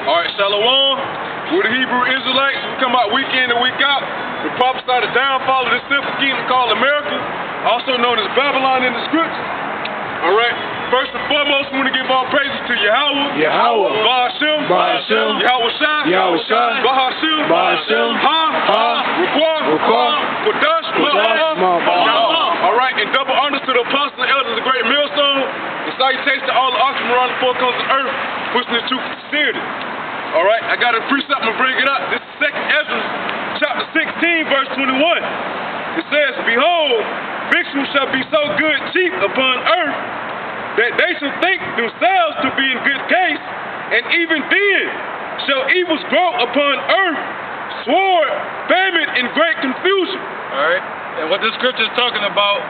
All right, Shalom. We're the Hebrew Israelites. We come out week in and week out. We prophesy the downfall of this simple kingdom called America, also known as Babylon in the scriptures. All right. First and foremost, we want to give all praises to Yahweh, Bahashem, Yahweh Shai, Bahashem, Quadash, all right, and double honors to the apostles and elders of the great millstone, and salutations to all the oxen around the four corners of the earth, pushing the truth and sincerity. All right, I got a precept, I'm going to bring it up. This is 2nd Ezra, chapter 16, verse 21. It says, behold, victuals shall be so good cheap upon earth, that they shall think themselves to be in good case, and even then shall evils grow upon earth, sword, famine, and great confusion. All right, and what this scripture is talking about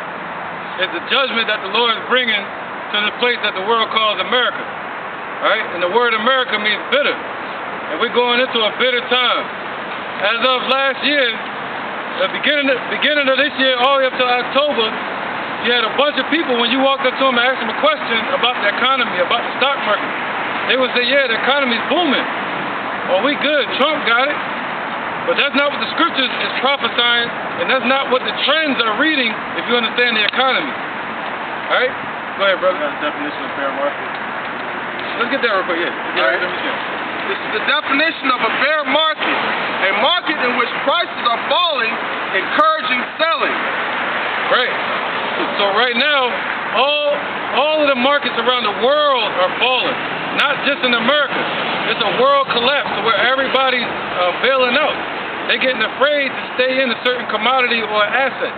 is the judgment that the Lord is bringing to the place that the world calls America. All right, and the word America means bitter, and we're going into a bitter time. As of last year, the beginning of this year, all the way up to October, you had a bunch of people, when you walked up to them and asked them a question about the economy, about the stock market, they would say, yeah, the economy's booming. Well, we good. Trump got it. But that's not what the scriptures is prophesying, and that's not what the trends are reading if you understand the economy. All right? Go ahead, brother. That's the definition of bear market. Let's get that real quick. Yeah. All right. This is the definition of a bear market, a market in which prices are falling, encouraging selling. Right. So right now, all of the markets around the world are falling, not just in America. It's a world collapse where everybody's bailing out. They're getting afraid to stay in a certain commodity or asset.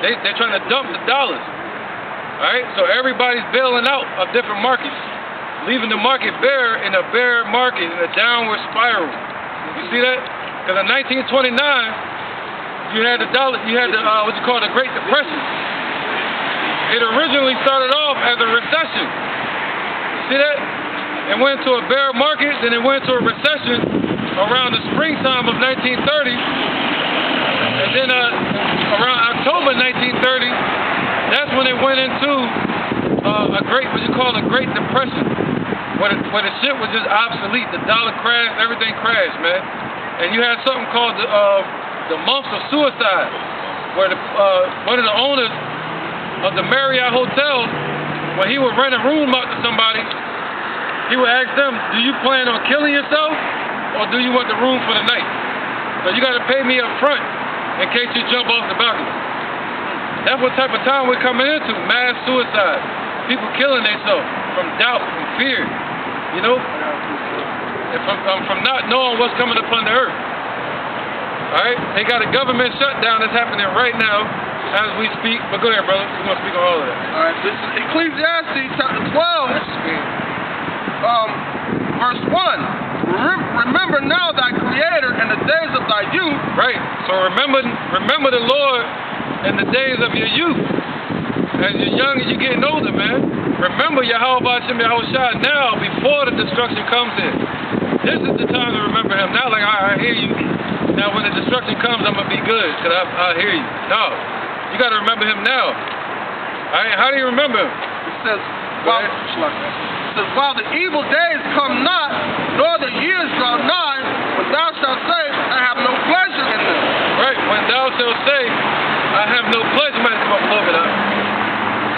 They're trying to dump the dollars. All right, so everybody's bailing out of different markets, leaving the market bare in a bear market in a downward spiral. You see that? Because in 1929, you had the what you call the Great Depression. It originally started off as a recession. See that? It went into a bear market, then it went into a recession around the springtime of 1930. And then around October 1930, that's when it went into what you call a Great Depression, where the shit was just obsolete. The dollar crashed, everything crashed, man. And you had something called the months of suicide, where one of the owners of the Marriott Hotel, when he would rent a room out to somebody, he would ask them, do you plan on killing yourself, or do you want the room for the night? So you got to pay me up front in case you jump off the balcony. That's what type of time we're coming into, mass suicide. People killing themselves from doubt, from fear, you know? And from not knowing what's coming upon the earth. All right? They got a government shutdown that's happening right now as we speak. But go ahead, brother. We're going to speak on all of that. All right, this is Ecclesiastes chapter 12, verse 1. Remember now thy Creator in the days of thy youth. Right. So remember the Lord in the days of your youth. As you're young and you're getting older, man. Remember Yahweh Yahweh Shai now before the destruction comes in. This is the time to remember him. Not like, I hear you. Now when the destruction comes, I'm going to be good because I hear you. No. You got to remember him now. All right? How do you remember him? It says, while the evil days come not, nor the years draw nigh, when thou shalt say, I have no pleasure in them. Right. When thou shalt say, I have no pleasure.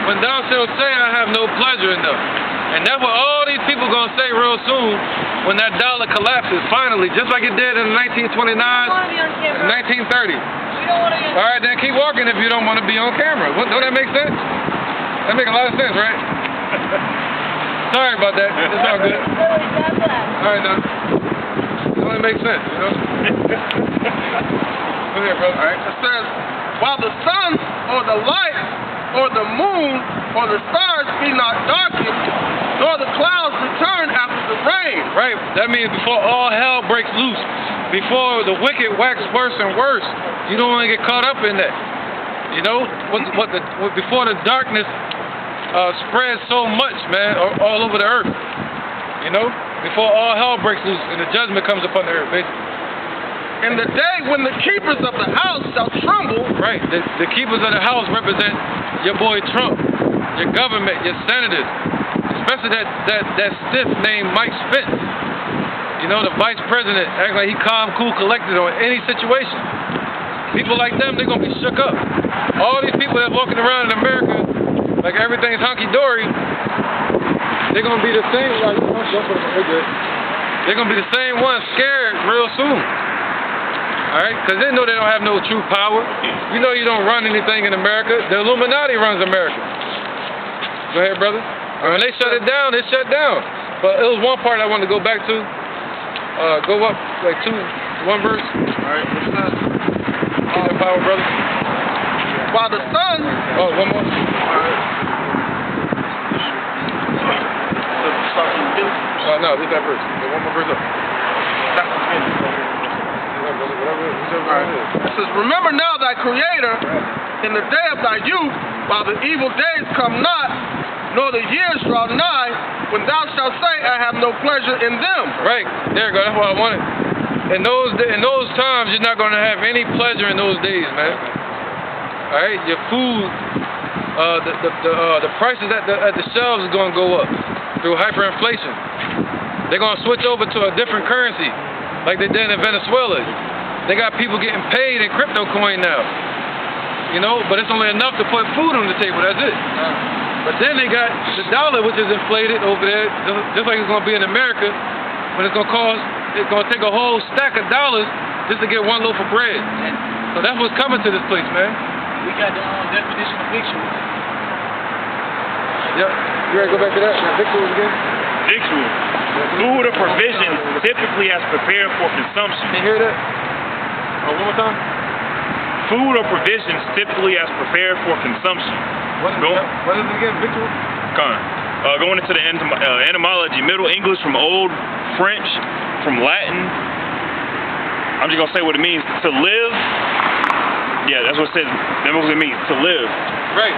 When thou shalt say, I have no pleasure in them. And that's what all these people going to say real soon when that dollar collapses, finally, just like it did in 1929 and 1930. All right, then keep walking if you don't want to be on camera. Don't that make sense? That make a lot of sense, right? Sorry about that. It's all good. All right, now. It only makes sense, you know? Go ahead, brother. All right, it says, while the sun or the light or the moon or the stars be not darkened, nor the clouds return after the rain. Right. That means before all hell breaks loose, before the wicked wax worse and worse, you don't want to get caught up in that. You know, before the darkness spreads so much, man, all over the earth. You know, before all hell breaks loose and the judgment comes upon the earth, basically. In the day when the keepers of the house shall tremble. Right. The keepers of the house represent your boy Trump, your government, your senators, especially that stiff named Mike Spence. You You know, the vice president acts like he calm, cool, collected on any situation. People like them, they're going to be shook up. All these people that walking around in America like everything's hunky-dory, they're going to be the same, like, they're going to be the same ones scared real soon. Alright? Because they know they don't have no true power. You know you don't run anything in America. The Illuminati runs America. Go ahead, brother. When they shut it down, it shut down. But it was one part I wanted to go back to. Go up like one verse. Alright, what's that? Power, brother. While the sun. Oh, one more. Alright. No, this that verse. One more verse up. That's the finish. It says, remember now thy Creator in the day of thy youth, while the evil days come not, nor the years draw nigh, when thou shalt say, I have no pleasure in them. Right. There you go. That's what I wanted. In those times, you're not going to have any pleasure in those days, man. All right. Your food, the prices at the shelves is going to go up through hyperinflation. They're going to switch over to a different currency, like they did in Venezuela. They got people getting paid in crypto coin now. You know, but it's only enough to put food on the table. That's it. But then they got the dollar, which is inflated over there, just like it's going to be in America, when it's going to take a whole stack of dollars just to get one loaf of bread. So that's what's coming to this place, man. We got the definition of victuals. Yep. You ready to go back to that? Victuals again? Victuals. Food or provisions typically as prepared for consumption. Can you hear that? Oh, one more time. Food or provisions typically as prepared for consumption. What is it again? Victuals? Going into the etymology, Middle English from Old French, from Latin. I'm just going to say what it means. To live. Yeah, that's what it says. That's what it means. To live. Right.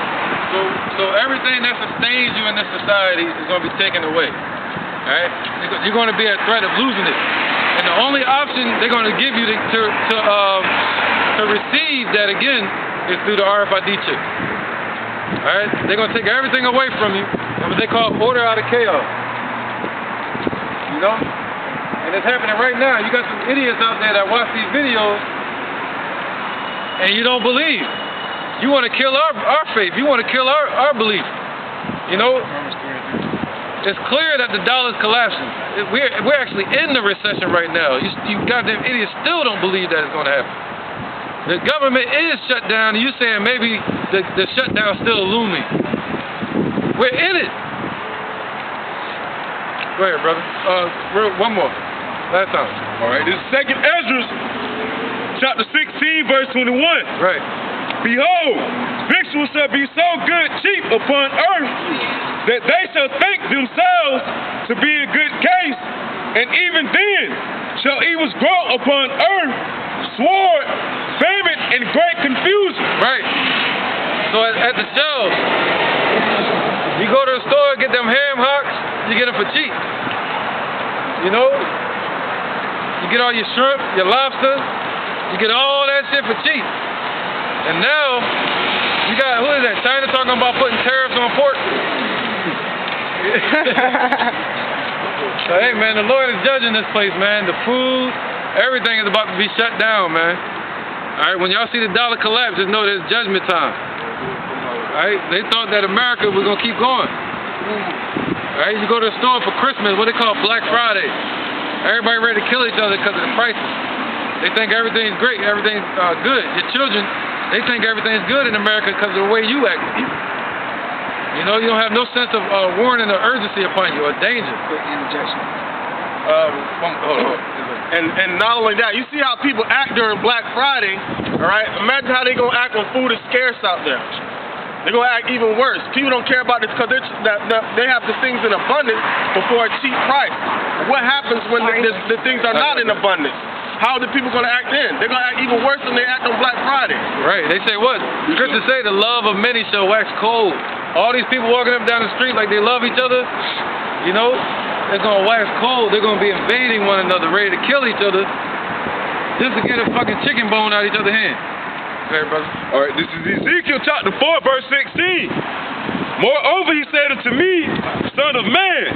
So everything that sustains you in this society is going to be taken away. Alright? You're going to be at threat of losing it. And the only option they're going to give you to receive that again is through the RFID chip. Alright? They're going to take everything away from you. What they call order out of chaos. You know? And it's happening right now. You got some idiots out there that watch these videos and you don't believe. You want to kill our faith. You want to kill our belief. You know? It's clear that the dollar's collapsing. We're actually in the recession right now. You goddamn idiots still don't believe that it's going to happen. The government is shut down, and you're saying maybe the shutdown's still looming. We're in it. Go ahead, brother. One more. Last time. All right, this is 2nd Ezra, chapter 16, verse 21. Right. Behold, victuals shall be so good cheap upon earth, that they shall think themselves to be in good case, and even then shall evils grow upon earth, sword, famine, and great confusion. Right. So at the shelves, you go to the store, get them ham hocks, you get them for cheap. You know? You get all your shrimp, your lobster, you get all that shit for cheap. And now, you got, who is that? China talking about putting tariffs on pork? So, hey, man, the Lord is judging this place, man. The food, everything is about to be shut down, man. All right, when y'all see the dollar collapse, just know there's judgment time. All right, they thought that America was going to keep going. All right, you go to the store for Christmas, what they call Black Friday. Everybody ready to kill each other because of the prices. They think everything's great, everything's good. Your children, they think everything's good in America because of the way you act. You know, you don't have no sense of warning or urgency upon you or danger. Quick interjection. And not only that, you see how people act during Black Friday, all right? Imagine how they're going to act when food is scarce out there. They're going to act even worse. People don't care about this because they have the things in abundance before a cheap price. What happens when the things are not in abundance? How are the people going to act then? They're going to act even worse than they act on Black Friday. Right. They say what? Scriptures say the love of many shall wax cold. All these people walking up down the street like they love each other, you know, they're going to wax cold. They're going to be invading one another, ready to kill each other just to get a fucking chicken bone out of each other's hand. Go ahead, brother. All right, this is Ezekiel chapter 4, verse 16. Moreover, he said unto me, Son of man,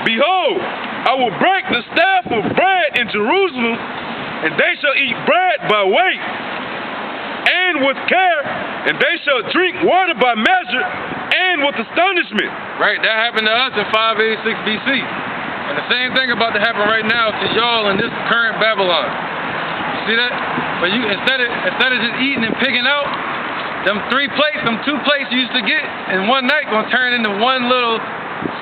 behold, I will break the staff of bread in Jerusalem, and they shall eat bread by weight and with care, and they shall drink water by measure and with astonishment. Right, that happened to us in 586 BC. And the same thing about to happen right now to y'all in this current Babylon. You see that? But you instead of just eating and picking out, them 3 plates, them 2 plates you used to get in one night gonna turn into one little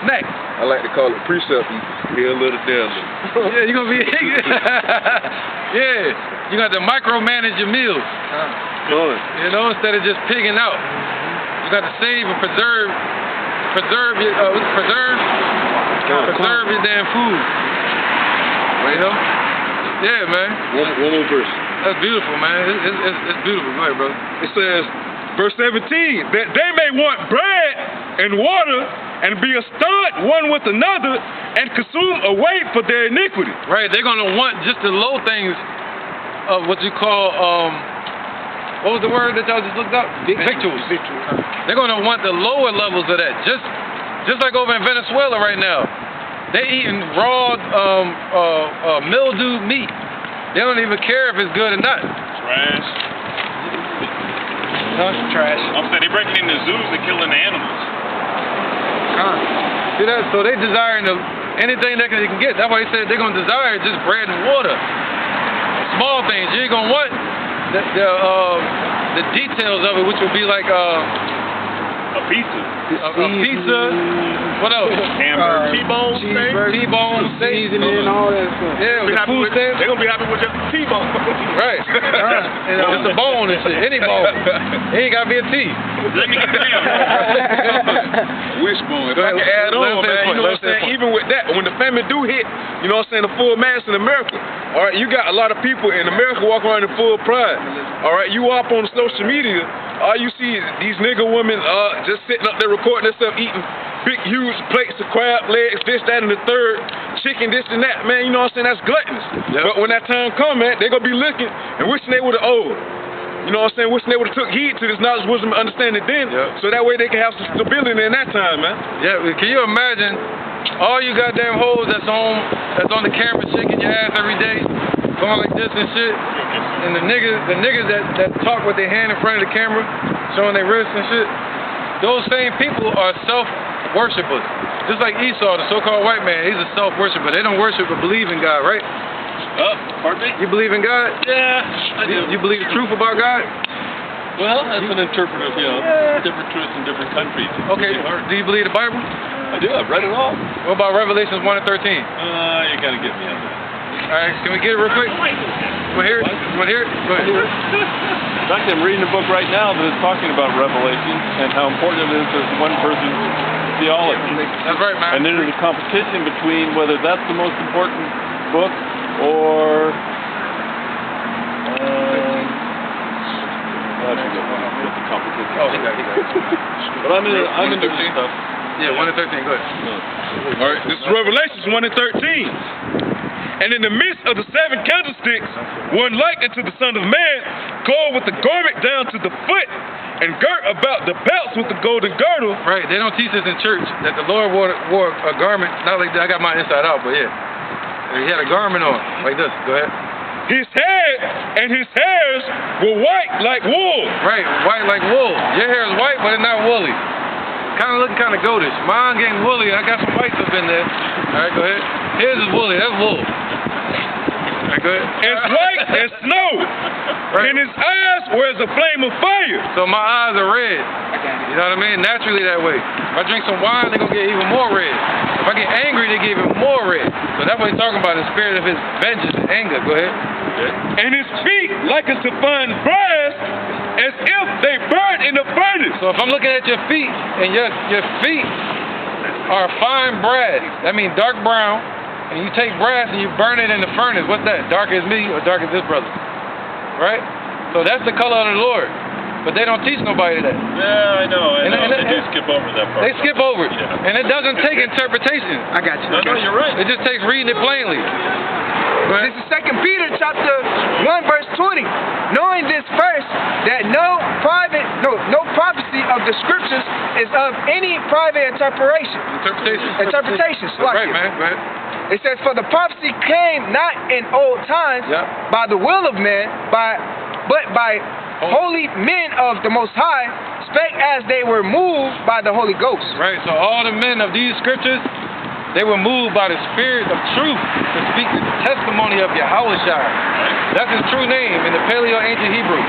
snack. I like to call it precept eating. Here a little, there a little. Yeah, you're gonna be yeah, you got to micromanage your meals. You know, instead of just pigging out. You got to save and preserve your damn food. You know? Yeah, man. One more verse. That's beautiful, man. It's beautiful. Go ahead, brother. It says, verse 17, that they may want bread and water and be astonished one with another and consume away for their iniquity. Right, they're going to want just the low things of what you call, what was the word that y'all just looked up? Victuals. They're going to want the lower levels of that. Just like over in Venezuela right now. They eating raw mildew meat. They don't even care if it's good or not. Trash. Trash. I'm saying they breaking in the zoos and killing the animals. See that? So they desiring anything that they can get. That's why they said they're gonna desire just bread and water. Small things. You ain't gonna want the details of it, which would be like A pizza. a pizza. What else? Hamburger. T-bone steak. T-bone steak. Seasoning and all that stuff. Yeah, with the food stamps. They're gonna be happy with just a T-bone. Right. Just a bone and shit. Any bone. It ain't gotta be a T. Let me get down. Wishbone. If I can add on, man, you know what I'm saying? Even with that, when the famine do hit, you know what I'm saying, the full mass in America, all right, you got a lot of people in America walking around in full pride. All right, you up on social media, all you see is these nigga women just sitting up there recording themselves eating big, huge plates of crab legs, this, that, and the third, chicken, this and that, man, you know what I'm saying? That's gluttonous. Yep. But when that time come, man, they gonna be looking and wishing they would've you know what I'm saying? Wishing they would've took heed to this knowledge, wisdom, and understanding then, Yep. so that way they can have some stability in that time, man. Yeah, can you imagine all you goddamn hoes that's on the camera shaking your ass every day, going like this and shit, and the niggas that talk with their hand in front of the camera, showing their wrists and shit, those same people are self-worshippers. Just like Esau, the so-called white man, he's a self-worshipper. They don't worship but believe in God, right? Pardon me? You believe in God? Yeah, I do. You believe the truth about God? Well, that's an interpretive, different truths in different countries. Okay, do you believe the Bible? I do. I've read it all. What about Revelations 1 and 13? You gotta get me on that. All right, can we get it real quick? Want to hear it? Want to hear it? Go ahead. In fact, I'm reading a book right now that is talking about Revelation and how important it is to one person's theology. That's right, man. And there's a competition between whether that's the most important book or I forget what the competition. Oh, okay. But I'm into this stuff. Yeah, 1 and 13. Go ahead. All right, this is Revelations 1 and 13. And in the midst of the 7 candlesticks, one like unto the Son of Man, clothed with the garment down to the foot, and girt about the belts with the golden girdle. Right, they don't teach this in church, that the Lord wore a garment, not like that. I got mine inside out, but yeah. He had a garment on, like this. Go ahead. His head and his hairs were white like wool. Right, white like wool. Your hair is white, but it's not woolly. Kind of looking kind of goatish. Mine getting woolly. I got some white stuff in there. All right, go ahead. His is woolly. That's wool. All right, go ahead. As white as snow. Right. And his eyes were as a flame of fire. So my eyes are red. You know what I mean? Naturally that way. If I drink some wine, they're going to get even more red. If I get angry, they get even more red. So that's what he's talking about, the spirit of his vengeance and anger. Go ahead. And his feet like unto fine brass, as if they burned in the furnace. So if I'm looking at your feet, and your feet are fine brass, that means dark brown, and you take brass and you burn it in the furnace, what's that? Dark as me or dark as this brother? Right? So that's the color of the Lord. But they don't teach nobody that. Yeah, I know. They do skip over that part. They skip over it. Yeah. And it doesn't take interpretation. I got you. No, you're right. It just takes reading it plainly. This is 2 Peter chapter 1 verse 20. Knowing this first, that no prophecy of the scriptures is of any private interpretation. Interpretation. Right, Right, man. Right. It says, for the prophecy came not in old times by the will of men, but by holy men of the Most High, spake as they were moved by the Holy Ghost. Right, so all the men of these scriptures, they were moved by the spirit of truth to speak the testimony of Yahushua. That's his true name in the Paleo-Ancient Hebrew,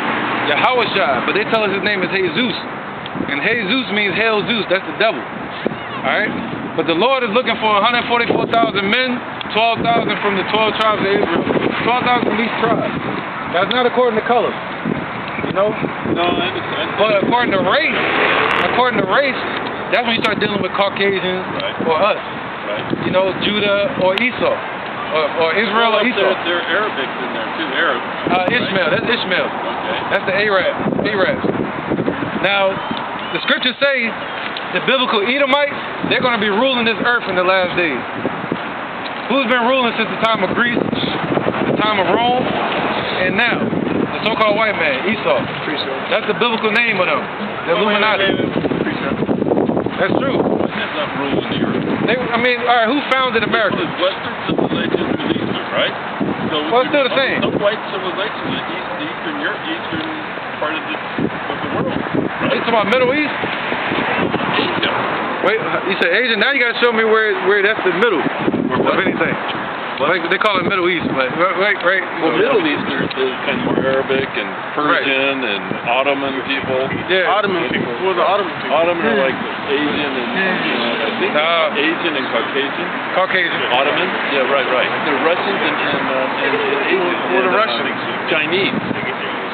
Yahushua. But they tell us his name is Jesus. And Jesus means Hail Zeus, that's the devil. Alright? But the Lord is looking for 144,000 men, 12,000 from the 12 tribes of Israel. 12,000 from each tribe. That's not according to color. You know? No, I understand. But according to race, that's when you start dealing with Caucasians or us. Right. You know, Judah or Esau. Or Israel or Esau. There are Arabics in there too, Arabs. Ishmael, that's Ishmael. Okay. That's the Arabs. Now, the scriptures say the biblical Edomites, they're going to be ruling this earth in the last days. Who's been ruling since the time of Greece, the time of Rome, and now? The so-called white man, Esau. That's the biblical name of them. The Illuminati. That's true. That's not ruling the earth. All right, who founded America? Well, Western civilization and Eastern, right? So Well, it's still the same. No white civilization in the Eastern part of the world. Right? You talking about Middle East? Asia. Wait, you said Asia? Now you got to show me where that's the middle of anything. Like, they call it Middle East, but right. Well, Middle Eastern is kind of more Arabic and Persian and Ottoman people. Yeah. Ottoman people. Who are the Ottoman people? Ottoman are like Asian and I think Asian and Caucasian. Caucasian. Ottoman? Yeah, right. They're Russians and Asian. Who are the Russians? Chinese.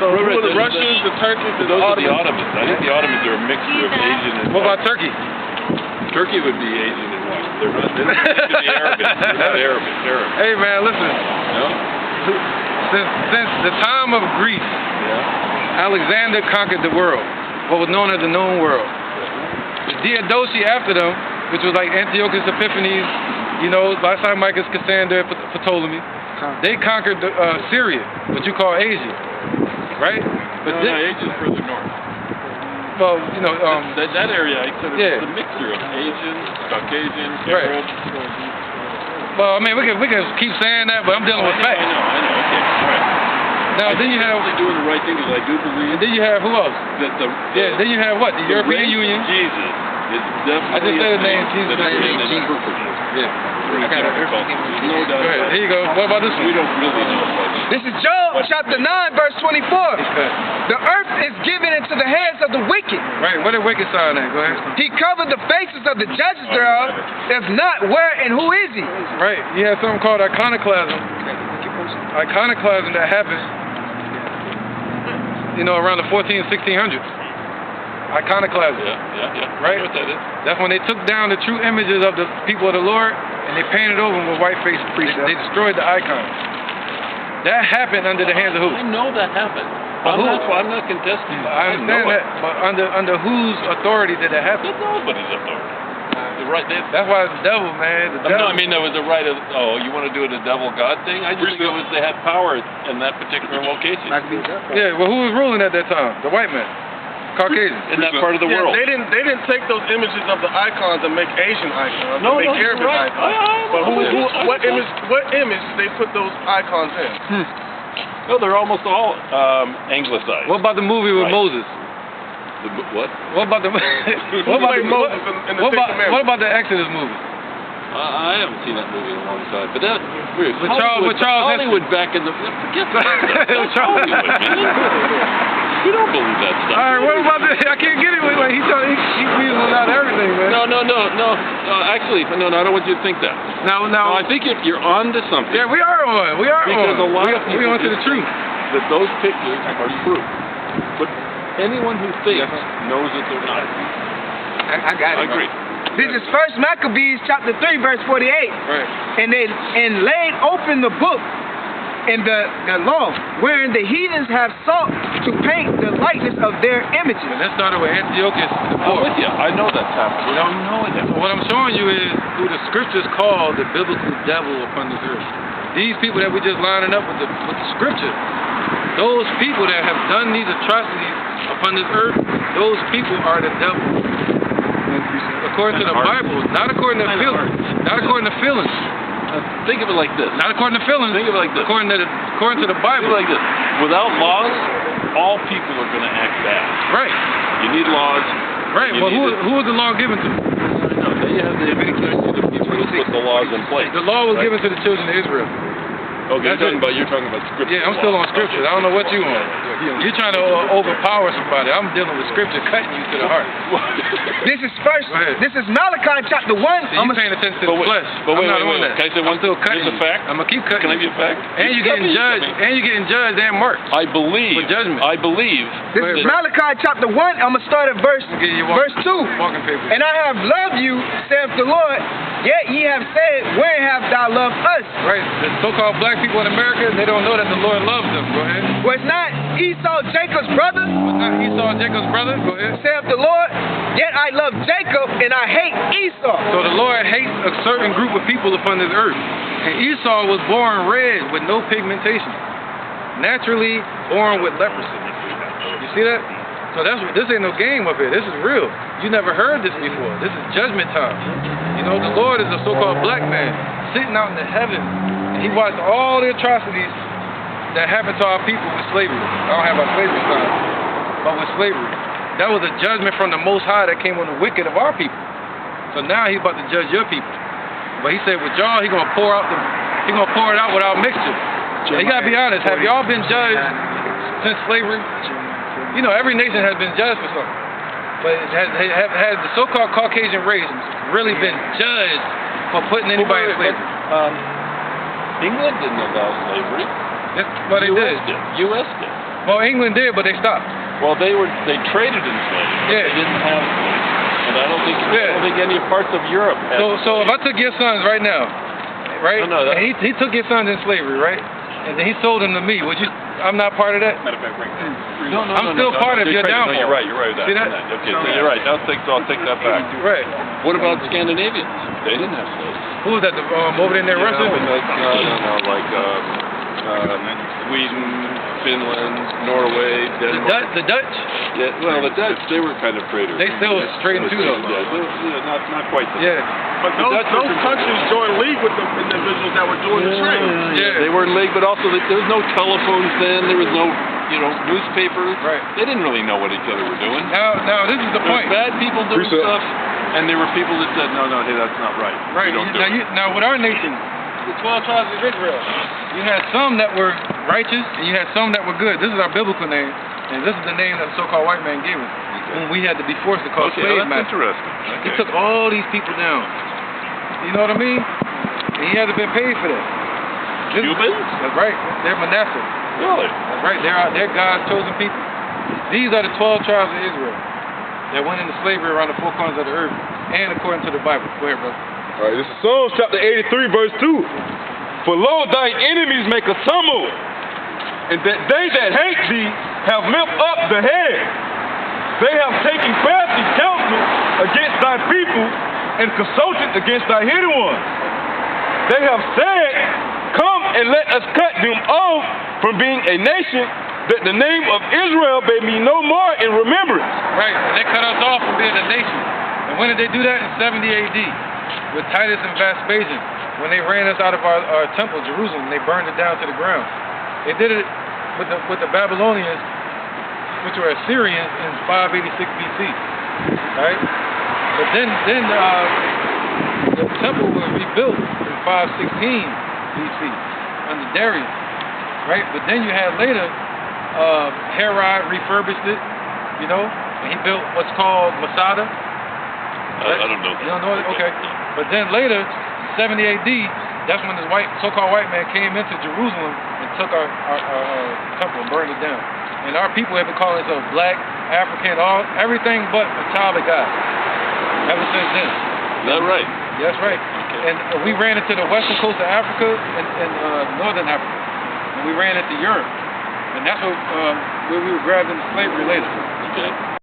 So who are the Russians, the Turkish, the Those Ottomans? are the Ottomans. I think the Ottomans are a mixture of Asian and What about Turkey? Turkey would be Asian and white. They're not. They don't be Arabic. They're not Arabic. They're Arabic. Hey man, listen. No? Since the time of Greece, Alexander conquered the world, what was known as the known world. The Diadochi after them, which was like Antiochus Epiphanes, you know, Lysimachus, Cassander, Ptolemy, they conquered Syria, what you call Asia, right? But Asia's further north. Well, you know, that area, I said, it's a mixture of Asians, Caucasians, Arabs. Well, I mean, we can keep saying that, but I'm dealing with facts. I know. Okay, all right. Now, then you have doing the right thing, because I do believe. And then you have who else? Then you have what? The European Union. Jesus is definitely. I just said his name. Jesus. Yeah. I got it. No doubt. Go ahead. Here you go. What about this one? We don't really know. This is Job chapter 9, verse 24. The earth is given into the hands of the wicked. Right, where the wicked side at? Go ahead. He covered the faces of the judges thereof. If not, where and who is he? Right, you have something called iconoclasm. Iconoclasm that happened, you know, around the 1600s. Iconoclasm. Yeah. Right? What that is. That's when they took down the true images of the people of the Lord and they painted over them with white face priests. They destroyed the icons. That happened under the hands of who? I know that happened. I'm not contesting. I understand that, but under whose authority did that happen? Nobody's authority. The right. That's why it's the devil, man. The devil. No, I mean there was a right of. Oh, you want to do it a devil God thing? I just think it was they had power in that particular location. Yeah. Well, who was ruling at that time? The white man. Caucasian. In that part of the world. They didn't take those images of the icons and make Asian icons. Make Arabic icons. But what image they put those icons in? No, they're almost all anglicized. What about the movie with Moses? What? What about the what about the Exodus movie? I haven't seen that movie in a long time. But that weird. With Charles Hollywood back in the forget that. That's Hollywood, man. We don't believe that stuff. All right, what about the? I can't get it. Like he weaseling out everything, man. No. Actually, I don't want you to think that. No. I think if you're on to something. Yeah, we are on. Because a lot of people we on to the truth. That those pictures are true. But anyone who thinks knows that they're not. I got it. I agree. This is 1 Maccabees chapter 3, verse 48. Right. And laid open the book and the law, wherein the heathens have sought to paint the likeness of their images. And that started with Antiochus IV. I'm with you. I know that's happened. You don't know it. What I'm showing you is who the scriptures call the biblical devil upon this earth. These people that we just lining up with the scriptures, those people that have done these atrocities upon this earth, those people are the devil. According to the Bible, not according to feelings. Not according to feelings. think of it like this. Not according to feelings. Think of it like this. According to the Think Bible. of it like this. Without laws, all people are going to act bad. Right. You need laws. Right. Well, who was the law given to? No, they have the people that put the laws in place. The law was given to the children of Israel. Okay, you're talking about scripture. Yeah, I'm still on scripture. I don't know what you on. You're trying to overpower somebody. I'm dealing with scripture, cutting you to the heart. This is Malachi chapter 1. I'm paying attention to the flesh. But wait, I'm not on that. Can I say one? I'm still cutting. Here's a fact. I'm gonna keep cutting. Can I give you a fact? And you're getting judged. And you're getting judged and marked. I believe. For judgment. I believe. This is Malachi chapter 1. I'm gonna start at verse 2. Walking paper. And I have loved you, saith the Lord. Yet ye have said, where have thou loved us? Right. The so-called black people in America, they don't know that the Lord loves them. Go ahead. Was not Esau Jacob's brother? Was not Esau Jacob's brother? Go ahead. Saith the Lord. Yet I love Jacob and I hate Esau. So the Lord hates a certain group of people upon this earth. And Esau was born red with no pigmentation. Naturally born with leprosy. You see that? So this ain't no game up here. This is real. You never heard this before. This is judgment time. You know, the Lord is a so-called black man sitting out in the heavens, and he watched all the atrocities that happened to our people with slavery. I don't have our slavery sign, but with slavery. That was a judgment from the Most High that came on the wicked of our people. So now he's about to judge your people. But he said with y'all, he's gonna pour it out without mixture. You gotta be honest. Have y'all been judged since slavery? You know, every nation has been judged for something. But has the so-called Caucasian race really been judged for putting anybody in slavery? England didn't allow slavery. Well, they did. U.S. did. Well, England did, but they stopped. Well, they traded in slaves. Yeah. They didn't have slaves. And I don't think any parts of Europe had So if I took your sons right now, right? No, and he took your sons in slavery, right? And then he sold them to me. Would you? I'm not part of that. Matter of fact, I'm still part of your downfall. No, you're right. You're right. See that? Okay, so you're right. I'll take that back. Right. What about Scandinavians? They didn't have slaves. Who was that? Over there in Russia? Like Sweden, Finland, Norway, Denmark. The Dutch? Yeah. Well, the Dutch, they were kind of traitors. They still straight too though. Yeah, not quite. But those countries joined league with the individuals that were doing the trade. Yeah. They were in league, but also there was no telephones then. There was no, newspapers. Right. They didn't really know what each other were doing. Now this is the There point. were bad people doing stuff, and there were people that said, no, hey, that's not right. Right. You don't do it. Now with our nation, the 12 tribes of Israel, you had some that were righteous, and you had some that were good. This is our biblical name, and this is the name that the so-called white man gave us. When we had to be forced to call slave that's masters. interesting. He took all these people down. You know what I mean? And he hasn't been paid for that. Cubans? That's right. They're Manasseh. Really? That's right. They're God's chosen people. These are the 12 tribes of Israel that went into slavery around the four corners of the earth, and according to the Bible. Go ahead, brother. All right, this is Psalms chapter 83, verse 2. For lo, thine enemies make a tumult, and that they that hate thee have lift up the head. They have taken crafty counsel against thy people, and consulted against thy hidden ones. They have said, come and let us cut them off from being a nation, that the name of Israel may be no more in remembrance. Right, they cut us off from being a nation. And when did they do that? In 70 AD, with Titus and Vespasian, when they ran us out of our temple, Jerusalem, and they burned it down to the ground. They did it with the Babylonians, which were Assyrians, in 586 BC. Right? But then the temple was rebuilt in 516 BC under Darius. Right? But then you had later, Herod refurbished it, and he built what's called Masada. I don't know. You don't know it? Okay. But then later, 70 AD, that's when this so-called white man came into Jerusalem and took our temple and burned it down. And our people have been calling themselves black, African, everything but a child of God. Ever since then. Is that right? That's right. Okay. And we ran into the western coast of Africa and northern Africa. And we ran into Europe. And that's where we were grabbed into slavery later. Okay.